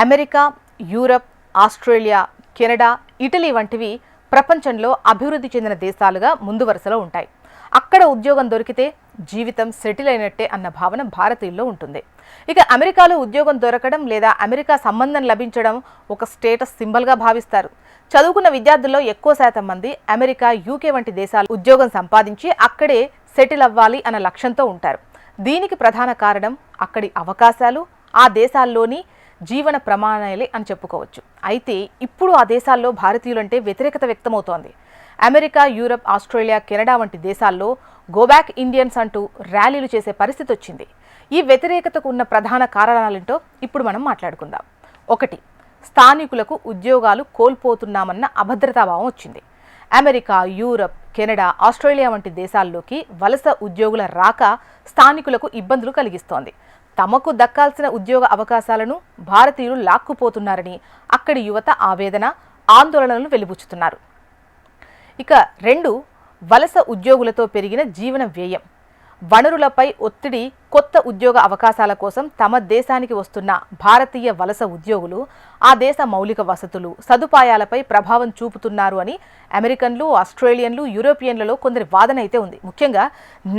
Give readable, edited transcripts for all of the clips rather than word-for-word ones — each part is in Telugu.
America, Europe, Australia, Canada, Italy వంటివి ప్రపంచంలో అభివృద్ధి చెందిన దేశాలుగా ముందు వరుసలో ఉంటాయి. అక్కడ ఉద్యోగం దొరికితే జీవితం సెటిల్ అయినట్టే అన్న భావన భారతీయుల్లో ఉంటుంది. ఇక అమెరికాలో ఉద్యోగం దొరకడం లేదా అమెరికా సంబంధం లభించడం ఒక స్టేటస్ సింబల్గా భావిస్తారు. చదువుకున్న విద్యార్థుల్లో ఎక్కువ శాతం మంది అమెరికా, యూకే వంటి దేశాలు ఉద్యోగం సంపాదించి అక్కడే సెటిల్ అవ్వాలి అన్న లక్ష్యంతో ఉంటారు. దీనికి ప్రధాన కారణం అక్కడి అవకాశాలు, ఆ దేశాల్లోని జీవన ప్రమాణాలే అని చెప్పుకోవచ్చు. అయితే ఇప్పుడు ఆ దేశాల్లో భారతీయులంటే వ్యతిరేకత వ్యక్తమవుతోంది. అమెరికా, యూరప్, ఆస్ట్రేలియా, కెనడా వంటి దేశాల్లో గోబ్యాక్ ఇండియన్స్ అంటూ ర్యాలీలు చేసే పరిస్థితి వచ్చింది. ఈ వ్యతిరేకతకు ఉన్న ప్రధాన కారణాలేంటో ఇప్పుడు మనం మాట్లాడుకుందాం. 1. స్థానికులకు ఉద్యోగాలు కోల్పోతున్నామన్న అభద్రతాభావం వచ్చింది. అమెరికా, యూరప్, కెనడా, ఆస్ట్రేలియా వంటి దేశాల్లోకి వలస ఉద్యోగుల రాక స్థానికులకు ఇబ్బందులు కలిగిస్తోంది. తమకు దక్కాల్సిన ఉద్యోగ అవకాశాలను భారతీయులు లాక్కుపోతున్నారని అక్కడి యువత ఆవేదన, ఆందోళనలు వెలిబుచ్చుతున్నారు. ఇక 2. వలస ఉద్యోగులతో పెరిగిన జీవన వ్యయం. వనరులపై ఒత్తిడి, కొత్త ఉద్యోగ అవకాశాల కోసం తమ దేశానికి వస్తున్న భారతీయ వలస ఉద్యోగులు ఆ దేశ మౌలిక వసతులు, సదుపాయాలపై ప్రభావం చూపుతున్నారు అని అమెరికన్లు, ఆస్ట్రేలియన్లు, యూరోపియన్లలో కొందరి వాదన అయితే ఉంది. ముఖ్యంగా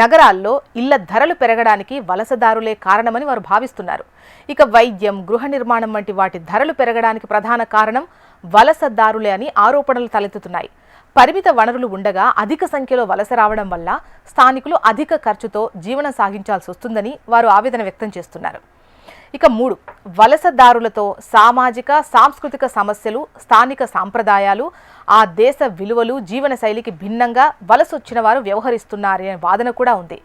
నగరాల్లో ఇళ్ల ధరలు పెరగడానికి వలసదారులే కారణమని వారు భావిస్తున్నారు. ఇక వైద్యం, గృహ నిర్మాణం వంటి వాటి ధరలు పెరగడానికి ప్రధాన కారణం వలసదారులే అని ఆరోపణలు తలెత్తుతున్నాయి. పరిమిత వనరులు ఉండగా అధిక సంఖ్యలో వలస రావడం వల్ల స్థానికులు అధిక ఖర్చుతో జీవనం సాగించాల్సి వస్తుందని వారు ఆవేదన వ్యక్తం చేస్తున్నారు. ఇక 3. వలసదారులతో సామాజిక, సాంస్కృతిక సమస్యలు, స్థానిక సాంప్రదాయాలు, ఆ దేశ విలువలు, జీవన శైలికి భిన్నంగా వలసొచ్చిన వారు వ్యవహరిస్తున్నారనే వాదన కూడా ఉంది.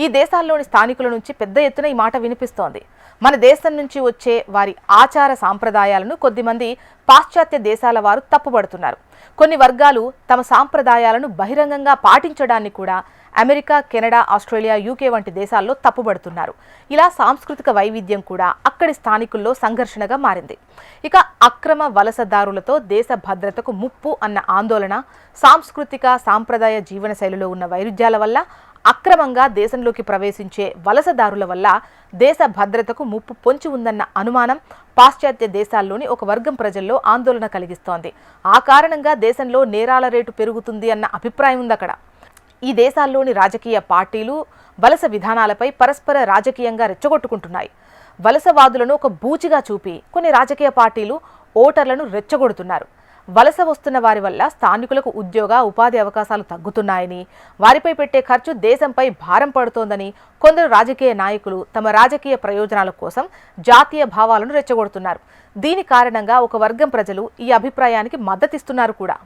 ఈ దేశాల్లోని స్థానికుల నుంచి పెద్ద ఎత్తున ఈ మాట వినిపిస్తోంది. మన దేశం నుంచి వచ్చే వారి ఆచార సాంప్రదాయాలను కొద్దిమంది పాశ్చాత్య దేశాల వారు తప్పుపడుతున్నారు. కొన్ని వర్గాలు తమ సాంప్రదాయాలను బహిరంగంగా పాటించడాన్ని కూడా అమెరికా, కెనడా, ఆస్ట్రేలియా, యూకే వంటి దేశాల్లో తప్పుపడుతున్నారు. ఇలా సాంస్కృతిక వైవిధ్యం కూడా అక్కడి స్థానికుల్లో సంఘర్షణగా మారింది. ఇక అక్రమ వలసదారులతో దేశ భద్రతకు ముప్పు అన్న ఆందోళన, సాంస్కృతిక సాంప్రదాయ జీవన శైలిలో ఉన్న వైరుధ్యాల వల్ల, అక్రమంగా దేశంలోకి ప్రవేశించే వలసదారుల వల్ల దేశ భద్రతకు ముప్పు పొంచి ఉందన్న అనుమానం పాశ్చాత్య దేశాల్లోని ఒక వర్గం ప్రజల్లో ఆందోళన కలిగిస్తోంది. ఆ కారణంగా దేశంలో నేరాల రేటు పెరుగుతుంది అన్న అభిప్రాయం ఉంది అక్కడ. ఈ దేశాల్లోని రాజకీయ పార్టీలు వలస విధానాలపై పరస్పర రాజకీయంగా రెచ్చగొట్టుకుంటున్నాయి. వలసవాదులను ఒక బూచిగా చూపి కొన్ని రాజకీయ పార్టీలు ఓటర్లను రెచ్చగొడుతున్నారు. వలస వస్తున్న వారి వల్ల స్థానికులకు ఉద్యోగ, ఉపాధి అవకాశాలు తగ్గుతున్నాయని, వారిపై పెట్టే ఖర్చు దేశంపై భారం పడుతోందని కొందరు రాజకీయ నాయకులు తమ రాజకీయ ప్రయోజనాల కోసం జాతీయ భావాలను రెచ్చగొడుతున్నారు. దీని కారణంగా ఒక వర్గం ప్రజలు ఈ అభిప్రాయానికి మద్దతిస్తున్నారు కూడా.